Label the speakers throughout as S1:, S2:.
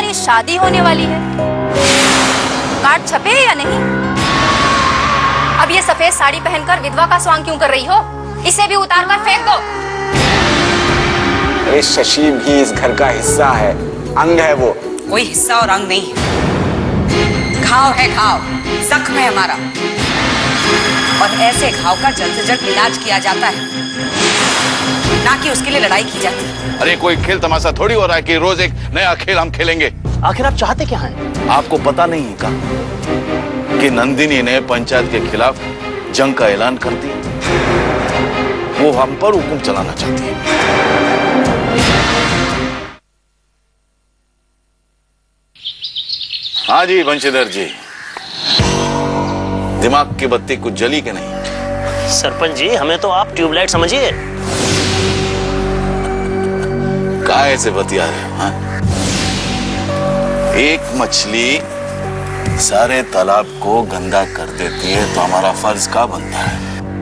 S1: तुम्हारी शादी होने वाली है। कार्ड छपे या नहीं? अब ये सफेद साड़ी पहनकर विधवा का स्वांग क्यों कर रही हो? इसे भी उतार कर फेंक दो।
S2: अरे शशि भी इस घर का हिस्सा है, अंग है वो।
S3: कोई हिस्सा और अंग नहीं, घाव है, घाव, जख्म है हमारा। और ऐसे घाव का जल्द से जल्द इलाज किया जाता है, ना कि उसके लिए लड़ाई की जाती है।
S4: अरे कोई खेल तमाशा थोड़ी हो रहा है कि रोज एक नया खेल हम खेलेंगे।
S5: आखिर आप चाहते क्या हैं?
S4: आपको पता नहीं है का कि नंदिनी ने पंचायत के खिलाफ जंग का ऐलान कर दिया। वो हम पर हुक्म चलाना चाहती है। हाँ जी बंशीधर जी, दिमाग की बत्ती कुछ जली के नहीं?
S5: सरपंच जी, हमें तो आप ट्यूबलाइट समझिए।
S4: काहे से बतिया रहे हो? हाँ? एक मछली सारे तालाब को गंदा कर देती है तो हमारा फर्ज क्या बनता है?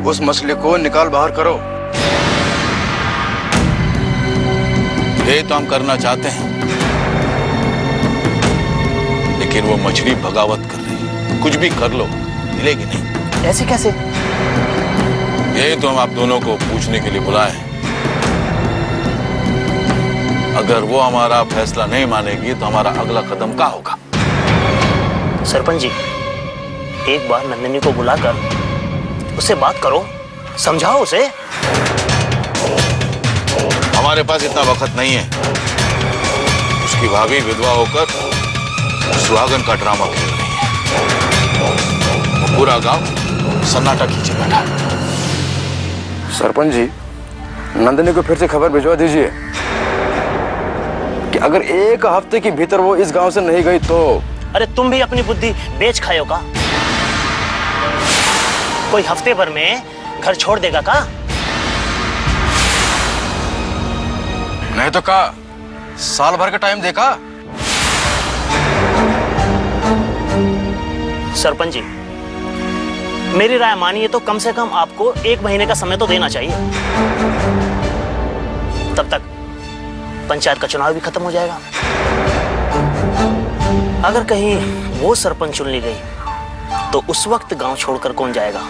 S6: उस मछली को निकाल बाहर करो।
S4: ये तो हम करना चाहते हैं, लेकिन वो मछली बगावत कर रही है। कुछ भी कर लो, मिलेगी नहीं।
S5: ऐसे कैसे?
S4: यही तो हम आप दोनों को पूछने के लिए बुलाए हैं। अगर वो हमारा फैसला नहीं मानेगी तो हमारा अगला कदम क्या होगा?
S5: सरपंच जी, एक बार नंदिनी को बुलाकर उससे बात करो, समझाओ उसे।
S4: हमारे पास इतना वक्त नहीं है। उसकी भाभी विधवा होकर सुहागन का ड्रामा खेल रही है। वो पूरा गांव सन्नाटा खींचे बैठा है।
S6: सरपंच जी, नंदिनी को फिर से खबर भिजवा दीजिए कि अगर एक हफ्ते के भीतर वो इस गांव से नहीं गई तो।
S5: अरे तुम भी अपनी बुद्धि बेच खाओ का? कोई हफ्ते भर में घर छोड़ देगा का?
S6: नहीं तो का साल भर का टाइम देखा।
S5: सरपंच जी, मेरी राय मानिए तो कम से कम आपको 1 महीने का समय तो देना चाहिए। तब तक पंचायत का चुनाव भी खत्म हो जाएगा। अगर कहीं वो सरपंच चुन ली गई तो उस वक्त गांव छोड़कर कौन जाएगा?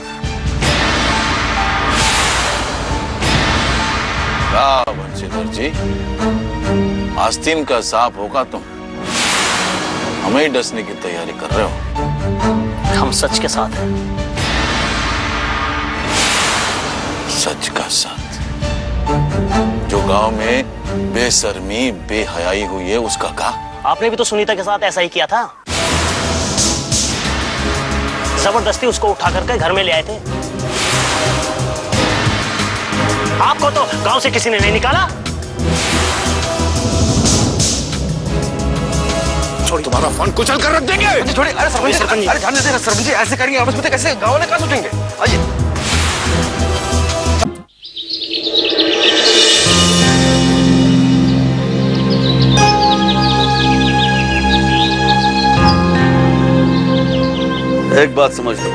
S4: बंशीधर जी, आस्तीन का सांप होगा तुम हमें ही डसने की तैयारी कर रहे हो।
S5: हम सच के साथ हैं।
S4: सच का साथ? जो गांव में बेशर्मी बेहयाई हुई है उसका का?
S5: आपने भी तो सुनीता के साथ ऐसा ही किया था। जबरदस्ती उसको उठा करके घर में ले आए थे। आपको तो गांव से किसी ने नहीं निकाला।
S4: छोड़ी, तुम्हारा फोन कुचल कर रख देंगे।
S6: छोड़ी। अरे सरपंच जी, अरे ध्यान दीजिए सरपंच जी, ऐसे करेंगे आपस में तो कैसे गाँव वाले कहाँ सोचेंगे? आइए।
S7: एक बात समझ लो,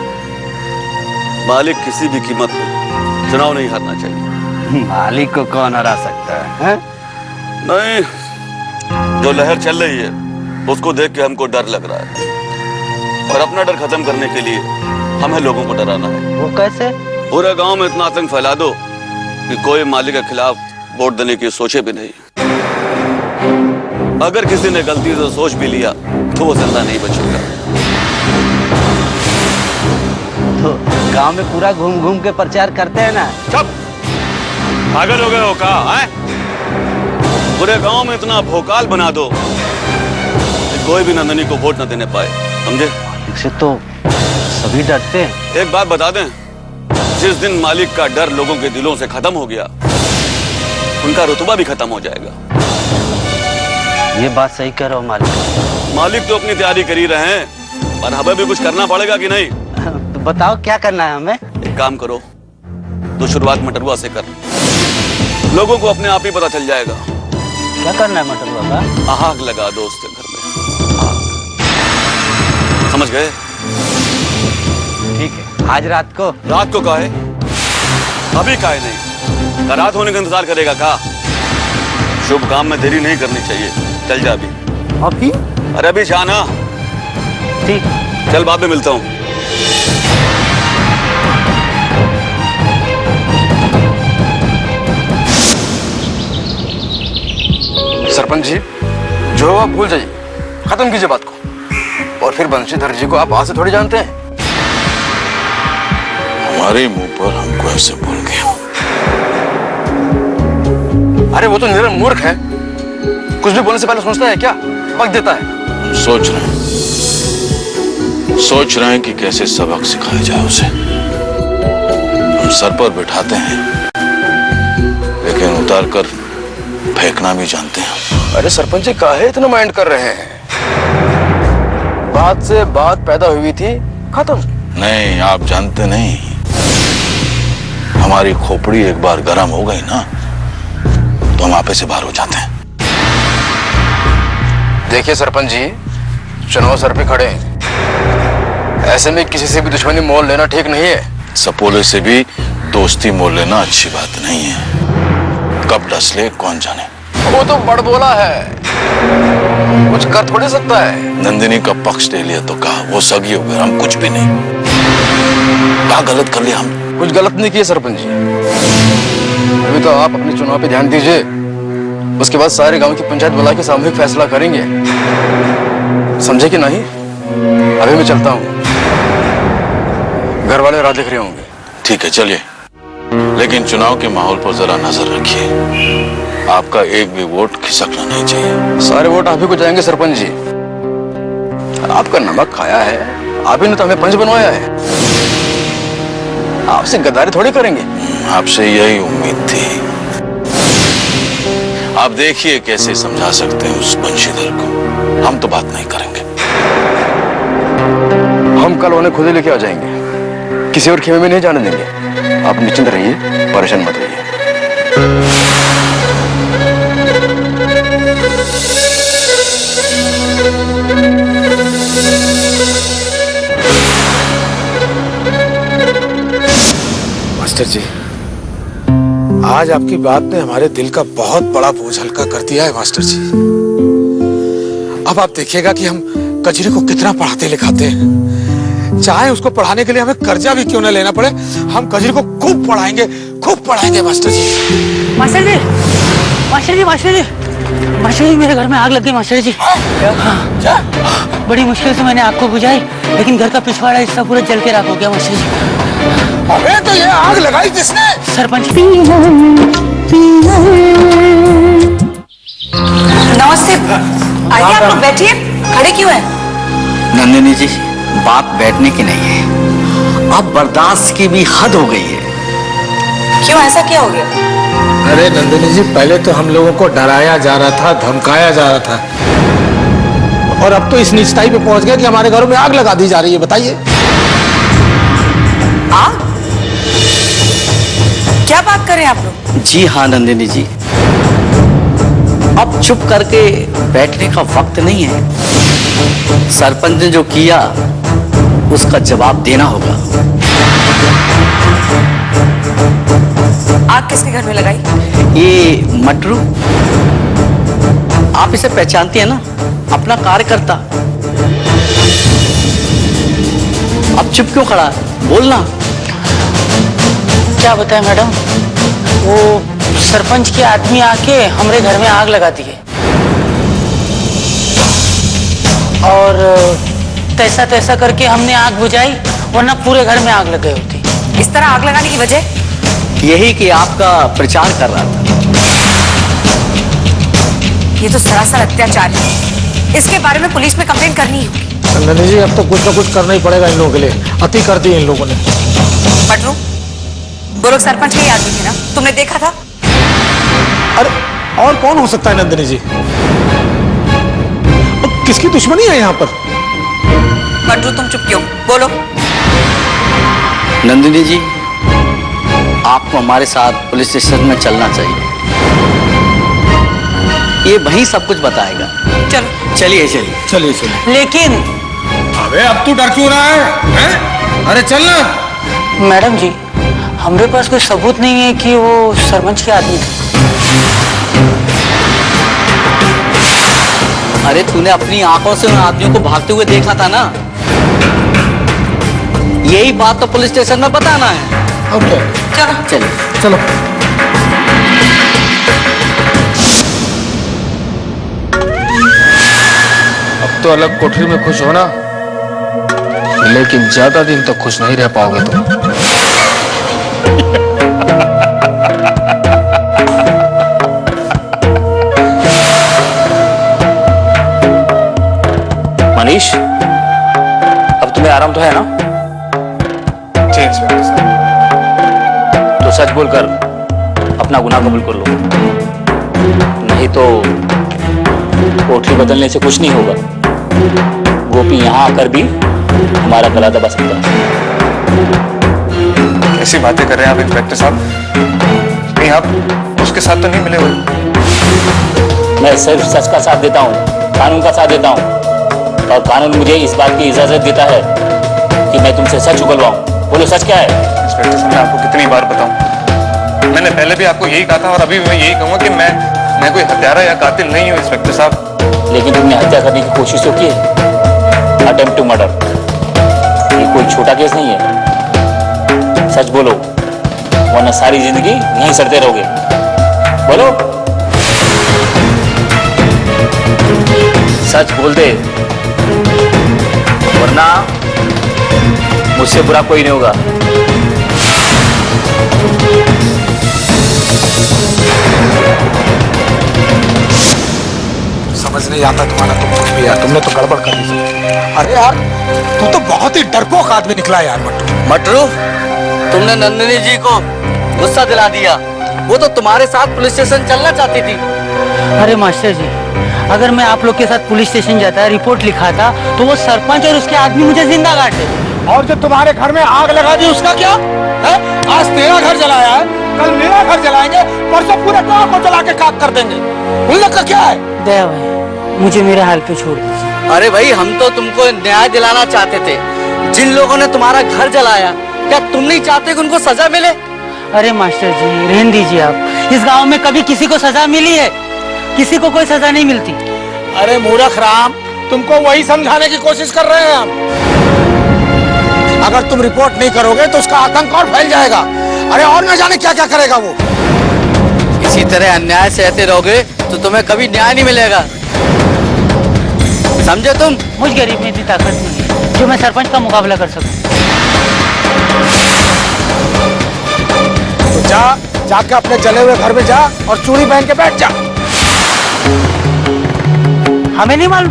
S7: मालिक किसी भी कीमत पे चुनाव नहीं हारना चाहिए।
S8: मालिक को कौन हरा सकता है?
S7: नहीं, जो लहर चल रही है उसको देख के हमको डर लग रहा है, और अपना डर खत्म करने के लिए हमें लोगों को डराना है।
S8: वो कैसे?
S7: पूरे गांव में इतना आतंक फैला दो कि कोई मालिक के खिलाफ वोट देने की सोचे भी नहीं। अगर किसी ने गलती से सोच भी लिया तो वो जिंदा नहीं बचेगा।
S8: तो गांव में पूरा घूम घूम के प्रचार करते हैं ना।
S7: चुप, पागल हो गए हो का? पूरे गांव में इतना भोकाल बना दो कि कोई भी नंदिनी को वोट न देने पाए, समझे?
S8: इससे तो सभी डरते हैं।
S7: एक बात बता दें, जिस दिन मालिक का डर लोगों के दिलों से खत्म हो गया, उनका रुतबा भी खत्म हो जाएगा।
S8: ये बात सही कह रहे हो मालिक।
S7: मालिक तो अपनी तैयारी कर ही रहे हैं, पर हमें भी कुछ करना पड़ेगा कि नहीं?
S8: तो बताओ क्या करना है हमें?
S7: एक काम करो, तो शुरुआत मटरुआ से कर, लोगों को अपने आप ही पता चल जाएगा।
S8: क्या करना है मटरुआ का?
S7: आग लगा दो उसके घर में। समझ गए?
S8: ठीक है, आज रात को।
S7: रात को काहे? अभी काहे नहीं? का रात होने का इंतजार करेगा का? शुभ काम में देरी नहीं करनी चाहिए। चल जा अभी।
S5: अभी?
S7: अरे अभी जाना।
S5: ठीक।
S7: चल बाद में मिलता हूँ।
S6: सरपंच जी, जो आप भूल जाइए, खत्म कीजिए बात को। और फिर बंशीधर जी को आप आज से थोड़ी जानते हैं।
S4: हमारे मुंह पर हमको ऐसे बोल गया।
S6: अरे वो तो निरा मूर्ख है, कुछ भी बोलने से पहले सोचता है क्या, वक्त देता है।
S4: हम सोच रहे हैं कि कैसे सबक सिखाया जाए उसे। हम सर पर बिठाते हैं, लेकिन उतार कर फेंकना भी जानते हैं।
S6: अरे सरपंच जी, काहे इतना माइंड कर रहे हैं? बात से बात पैदा हुई थी, खत्म।
S4: नहीं, आप जानते नहीं, हमारी खोपड़ी एक बार गर्म हो गई ना तो हम आपे से बाहर हो जाते हैं।
S6: देखिए सरपंच जी, चुनाव सर पे खड़े हैं, ऐसे में किसी से भी दुश्मनी मोल लेना ठीक नहीं है।
S4: सपोले से भी दोस्ती मोल लेना अच्छी बात नहीं है। कब डस ले कौन जाने।
S6: वो तो बड़ बोला है, कुछ कर थोड़ी सकता है।
S4: नंदिनी का पक्ष ले लिया तो कहा वो सगी हो गए, हम कुछ भी नहीं। क्या गलत कर लिया हम?
S6: कुछ गलत नहीं किया सरपंच जी। अभी तो आप अपने चुनाव पे ध्यान दीजिए, उसके बाद सारे गांव की पंचायत बुला के सामूहिक फैसला करेंगे, समझे कि नहीं? अभी मैं चलता हूँ, घर वाले राह देख रहे होंगे।
S4: ठीक है, चलिए, लेकिन चुनाव के माहौल पर जरा नजर रखिए। आपका एक भी वोट खिसकना नहीं चाहिए।
S6: सारे वोट आप ही को जाएंगे सरपंच जी। आपका नमक खाया है, आप ही ने तो हमें पंच बनवाया है। आपसे गद्दारी थोड़ी करेंगे।
S4: आपसे यही उम्मीद थी। आप देखिए कैसे समझा सकते हैं उस बंशीधर को। हम तो बात नहीं करेंगे।
S6: हम कल उन्हें खुद ही लेके आ जाएंगे, किसी और खेमे में नहीं जाने देंगे। आप निश्चिंत रहिए, परेशान मत रहिए।
S9: मास्टर जी, आज आपकी बात ने हमारे दिल का बहुत बड़ा बोझ हल्का कर दिया है मास्टर जी। अब आप देखिएगा कि हम कजरी को कितना पढ़ाते लिखाते हैं। चाहे उसको पढ़ाने के लिए हमें कर्जा भी क्यों न लेना पड़े, हम कजरी को खूब पढ़ाएंगे मास्टर जी।
S5: मास्टर जी, मास्टर जी, मास्टर जी, मास्टर जी, मेरे घर में आग लग गई मास्टर जी।
S9: क्या?
S5: बड़ी मुश्किल से मैंने आग को बुझाई, लेकिन घर का पिछवाड़ा हिस्सा पूरा जल के राख हो गया मास्टर जी।
S9: अबे तो ये आग लगाई किसने?
S5: सरपंच।
S3: नमस्ते, आइए आप लोग बैठिए। खड़े क्यों हैं?
S8: नंदिनी जी, बात बैठने की नहीं है, अब बर्दाश्त की भी हद हो गई है।
S3: क्यों, ऐसा क्या हो गया?
S9: अरे नंदिनी जी, पहले तो हम लोगों को डराया जा रहा था, धमकाया जा रहा था, और अब तो इस निचताई पे पहुंच गया कि हमारे घरों में आग लगा दी जा रही है। बताइए।
S3: आग? क्या बात कर रहे हैं आप लोग?
S8: जी हाँ नंदिनी जी, अब चुप करके बैठने का वक्त नहीं है। सरपंच ने जो किया उसका जवाब देना होगा।
S3: आग किसके घर में लगाई?
S8: ये मटरू, आप इसे पहचानती है ना, अपना कार्यकर्ता। अब चुप क्यों खड़ा, बोलना।
S5: क्या बताएं मैडम, वो सरपंच के आदमी आके हमारे घर में आग लगा दी है, और तैसा तैसा करके हमने आग बुझाई, वरना पूरे घर में आग लग गई होती।
S3: इस तरह आग लगाने की वजह?
S8: यही कि आपका प्रचार कर रहा था।
S3: ये तो सरासर अत्याचार है, इसके बारे में पुलिस में कंप्लेंट करनी होगी।
S9: नंदिनी जी, अब तो कुछ ना कुछ करना ही पड़ेगा इन लोगों के लिए। अति कर दी इन लोगों ने।
S3: मटरू, वो लोग सरपंच के ही आदमी थे ना, तुमने देखा था?
S9: अरे और कौन हो सकता है नंदिनी जी? किसकी दुश्मनी है यहाँ पर?
S3: मटरू, तुम चुप क्यों? बोलो।
S8: नंदिनी जी, आपको हमारे साथ पुलिस स्टेशन में चलना चाहिए, ये वहीं सब कुछ बताएगा।
S3: चलो।
S8: चलिए चलिए
S9: चलिए चलिए।
S5: लेकिन
S9: अबे अब तू डर क्यों रहा है? अरे चलना।
S5: मैडम जी, हमारे पास कोई सबूत नहीं है कि वो सरपंच के आदमी थे।
S8: अरे तूने अपनी आंखों से उन आदमियों को भागते हुए देखा था ना, यही बात तो पुलिस स्टेशन में बताना है।
S9: अब क्या?
S3: चलो
S8: चलो
S9: चलो। अब तो अलग कोठरी में खुश होना, लेकिन ज्यादा दिन तक खुश नहीं रह पाओगे तुम।
S5: मनीष, अब तुम्हें आराम तो है ना?
S6: जी इंस्पेक्टर साहब।
S5: तो सच बोलकर अपना गुनाह कबूल कर लो, नहीं तो कोठरी बदलने से कुछ नहीं होगा। गोपी यहाँ आकर भी हमारा गला दबा सकता है।
S6: कैसी बातें कर रहे हैं आप इंस्पेक्टर साहब? कहीं आप उसके साथ तो नहीं मिले हुए?
S5: मैं सिर्फ सच का साथ देता हूँ, कानून का साथ देता हूँ, और कानून मुझे इस बात की इजाजत देता है कि मैं तुमसे सच उगलवाऊं। बोलो सच क्या है?
S6: इंस्पेक्टर साहब, मैं आपको कितनी बार बताऊं? मैंने पहले भी आपको यही कहा था और अभी भी मैं यही कहूंगा कि मैं कोई हत्यारा या कातिल नहीं हूं इंस्पेक्टर साहब।
S5: लेकिन तुमने हत्या करने की कोशिश तो की है, अटेम्प्ट टू मर्डर। ये कोई छोटा केस नहीं है। सच बोलो, वरना सारी जिंदगी यहीं सड़ते रहोगे। बोलो, सच बोल दे, वरना मुझसे बुरा कोई नहीं होगा।
S9: समझ नहीं आता तुम्हारा तो कुछ भी यार, तुमने तो गड़बड़ कर दी। अरे यार, तू तो बहुत ही डरपोक आदमी निकला यार मट्टू।
S8: मटरू, तुमने नंदिनी जी को गुस्सा दिला दिया। वो तो तुम्हारे साथ पुलिस स्टेशन चलना चाहती थी।
S10: अरे मास्टर जी, अगर मैं आप लोग के साथ पुलिस स्टेशन जाता, रिपोर्ट लिखाता, तो वो सरपंच और उसके आदमी मुझे जिंदा काट देते।
S9: और जो तुम्हारे घर में आग लगा दी उसका क्या है? आज तेरा घर जलाया है, कल मेरा घर जलाएंगे, परसों पूरे गांव को जला के खाक कर देंगे। उन लोग का क्या है?
S10: दया भाई, मुझे मेरे हाल पे छोड़ दीजिए।
S8: अरे भाई, हम तो तुमको न्याय दिलाना चाहते थे। जिन लोगों ने तुम्हारा घर जलाया, क्या तुम नहीं चाहते कि उनको सजा मिले?
S10: अरे मास्टर जी, रहने दीजिए आप। इस गांव में कभी किसी को सजा मिली है? किसी को कोई सजा नहीं मिलती।
S9: अरे मूर्ख राम, तुमको वही समझाने की कोशिश कर रहे हैं हम। अगर तुम रिपोर्ट नहीं करोगे तो उसका आतंक और फैल जाएगा। अरे और न जाने क्या क्या करेगा वो।
S8: इसी तरह अन्याय सहते रहोगे तो तुम्हें कभी न्याय नहीं मिलेगा, समझे तुम?
S10: मुझ गरीब में इतनी ताकत नहीं है जो मैं सरपंच का मुकाबला कर सकूं।
S9: तो जाके अपने जले हुए घर में जा और चूड़ी पहन के बैठ जा।
S10: हमें नहीं मालूम।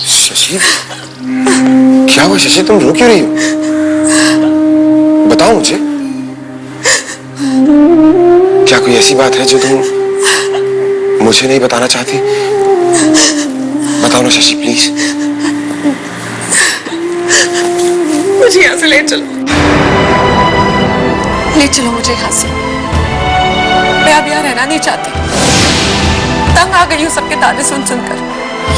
S6: शशि, क्या हुआ शशि? तुम रो क्यों रही हो? बताओ मुझे, क्या कोई ऐसी बात है जो तुम मुझे नहीं बताना चाहती? बताओ ना शशि, प्लीज।
S3: मुझे यहाँ से ले चलो, ले चलो मुझे यहाँ से। मैं अब यहाँ रहना नहीं चाहती। तंग आ गई हूँ सबके ताने सुन सुनकर।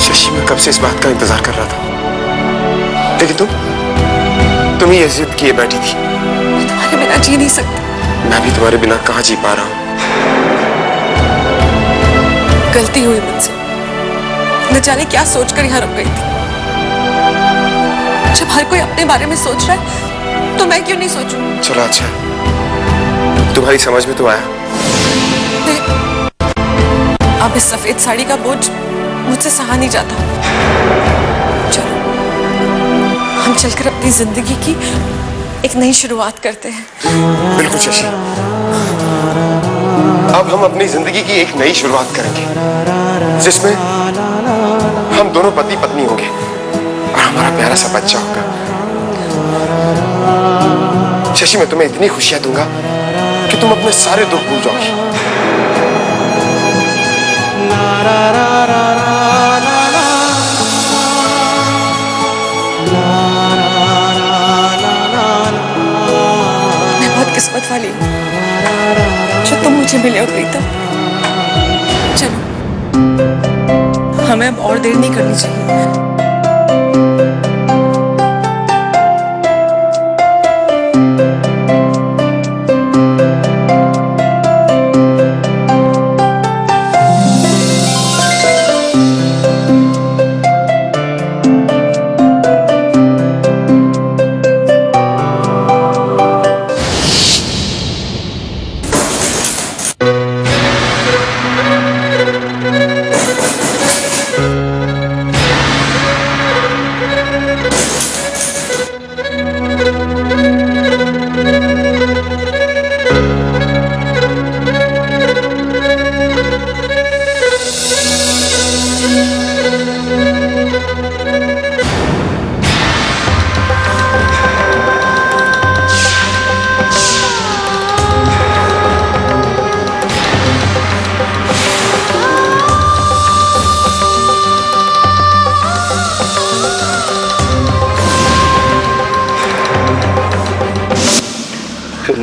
S6: शशि, मैं कब से इस बात का इंतजार कर रहा था, लेकिन तुम ही जिद किए बैठी थी।
S3: मैं तुम्हारे बिना जी नहीं सकती।
S6: मैं भी तुम्हारे बिना कहाँ जी पा रहा हूँ।
S3: गलती हुई मुझसे, न जाने क्या सोचकर यहाँ रुक गई थी। जब हर कोई अपने बारे में सोच रहा है तो मैं क्यों नहीं सोचूं?
S6: चलो अच्छा, तुम्हारी समझ में तो आया।
S3: अब इस सफेद साड़ी का बोझ मुझसे सहा नहीं जाता। चलो हम चलकर अपनी जिंदगी की एक नई शुरुआत करते हैं।
S6: बिल्कुल शशि, अब हम अपनी जिंदगी की एक नई शुरुआत करेंगे, जिसमें हम दोनों पति पत्नी होंगे और हमारा प्यारा सा बच्चा होगा। शशि, मैं तुम्हें इतनी खुशियां दूंगा कि तुम अपने सारे दुख भूल जाओगी।
S3: मैं बहुत किस्मत वाली हूँ जो तुम मुझे मिले हो प्रीतम। चलो, हमें अब और देर नहीं करनी चाहिए।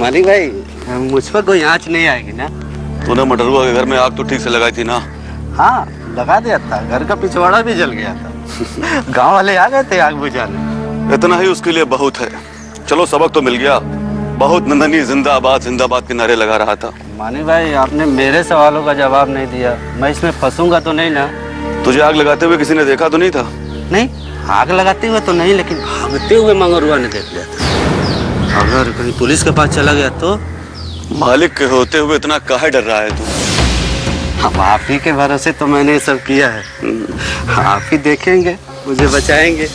S8: मानी भाई, मुझ पर कोई आँच नहीं आएगी ना?
S7: तूने मटरुआ के घर में आग तो ठीक से लगाई थी ना?
S8: हाँ, लगा दिया था। घर का पिछवाड़ा भी जल गया था। गांव वाले आ गए थे आग बुझाने।
S7: इतना ही उसके लिए बहुत है। चलो सबक तो मिल गया। बहुत नंदनी जिंदाबाद जिंदाबाद के नारे लगा रहा था।
S8: मानी भाई, आपने मेरे सवालों का जवाब नहीं दिया। मैं इसमें फंसूंगा तो नहीं ना?
S7: तुझे आग लगाते हुए किसी ने देखा तो नहीं था?
S8: नहीं, आग लगाते हुए तो नहीं, लेकिन भागते हुए मंगरुआ ने देख लिया था। अगर कहीं पुलिस के पास चला गया तो?
S7: मालिक के होते हुए इतना काहे डर रहा है तू?
S8: हम आप ही के भरोसे तो मैंने ये सब किया है। आप ही देखेंगे, मुझे बचाएंगे।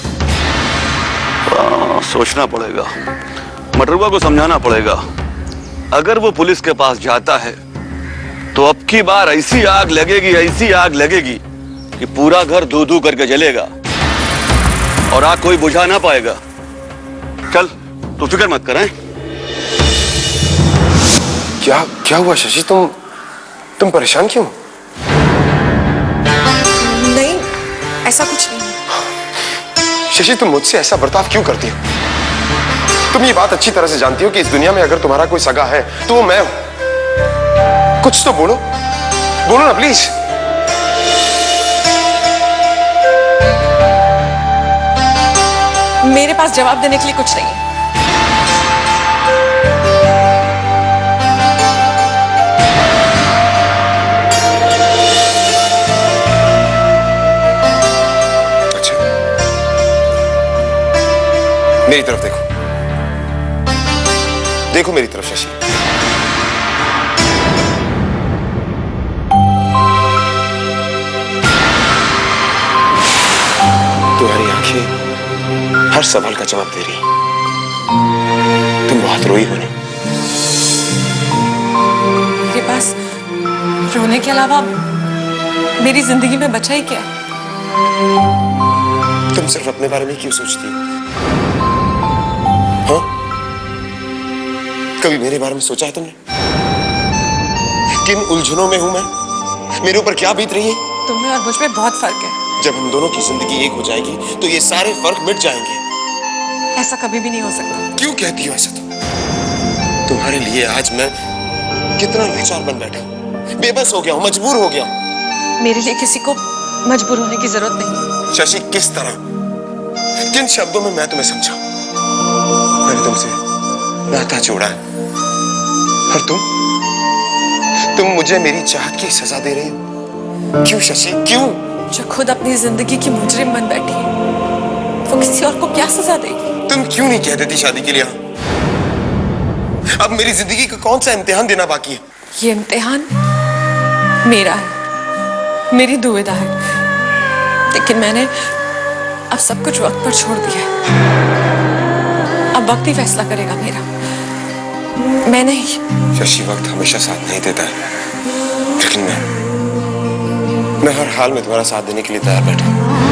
S7: सोचना पड़ेगा, मटरुआ को समझाना पड़ेगा। अगर वो पुलिस के पास जाता है तो अब की बार ऐसी आग लगेगी कि पूरा घर धू धू करके जलेगा और आग कोई बुझा ना पाएगा। चल, तू फिक्र मत कर।
S6: क्या हुआ शशि? तुम परेशान क्यों?
S11: नहीं, ऐसा कुछ नहीं है।
S6: शशि, तुम मुझसे ऐसा बर्ताव क्यों करती हो? तुम ये बात अच्छी तरह से जानती हो कि इस दुनिया में अगर तुम्हारा कोई सगा है तो वो मैं हूं। कुछ तो बोलो ना प्लीज।
S11: मेरे पास जवाब देने के लिए कुछ नहीं है।
S6: अच्छा, मेरी तरफ देखो मेरी तरफ शशि। तुम्हारी आंखें हर सवाल का जवाब दे रही। तुम बहुत रोई हो ना?
S11: मेरे पास रोने के अलावा मेरी जिंदगी में बचा ही क्या?
S6: तुम सिर्फ अपने बारे में क्यों सोचती हो? हाँ? कभी मेरे बारे में सोचा है तुमने? किन उलझनों में हूं मैं? मेरे ऊपर क्या बीत रही है?
S11: तुम में और मुझ में बहुत फर्क है।
S6: जब हम दोनों की जिंदगी एक हो जाएगी तो ये सारे फर्क मिट जाएंगे।
S11: ऐसा कभी भी नहीं हो सकता।
S6: क्यों कहती हो ऐसा? तुम्हारे लिए आज मैं कितना लाचार बन बैठा हूं, बेबस हो गया हूं, मजबूर हो गया हूं।
S11: मेरे लिए किसी को मजबूर होने की जरूरत नहीं।
S6: शशि, किस तरह, किन शब्दों में मैं तुम्हें समझाऊं? मैंने तुमसे नाता जोड़ा है और तुम मुझे मेरी चाहत की सजा दे रही हो। क्यों शशि, क्यों?
S11: जो खुद अपनी जिंदगी की मुजरिम बन बैठी है, वो किसी और को क्या सजा देगी?
S6: तुम क्यों नहीं कह देती शादी के लिए? अब मेरी जिंदगी का कौन सा इम्तिहान देना बाकी है?
S11: ये इम्तिहान मेरा है, मेरी दुविधा है, लेकिन मैंने अब सब कुछ वक्त पर छोड़ दिया है। अब वक्त ही फैसला करेगा मेरा, मैं नहीं।
S6: शशि, वक्त हमेशा साथ नहीं देता है, लेकिन मैं हर हाल में तुम्हारा साथ देने के लिए तैयार बैठा हूं।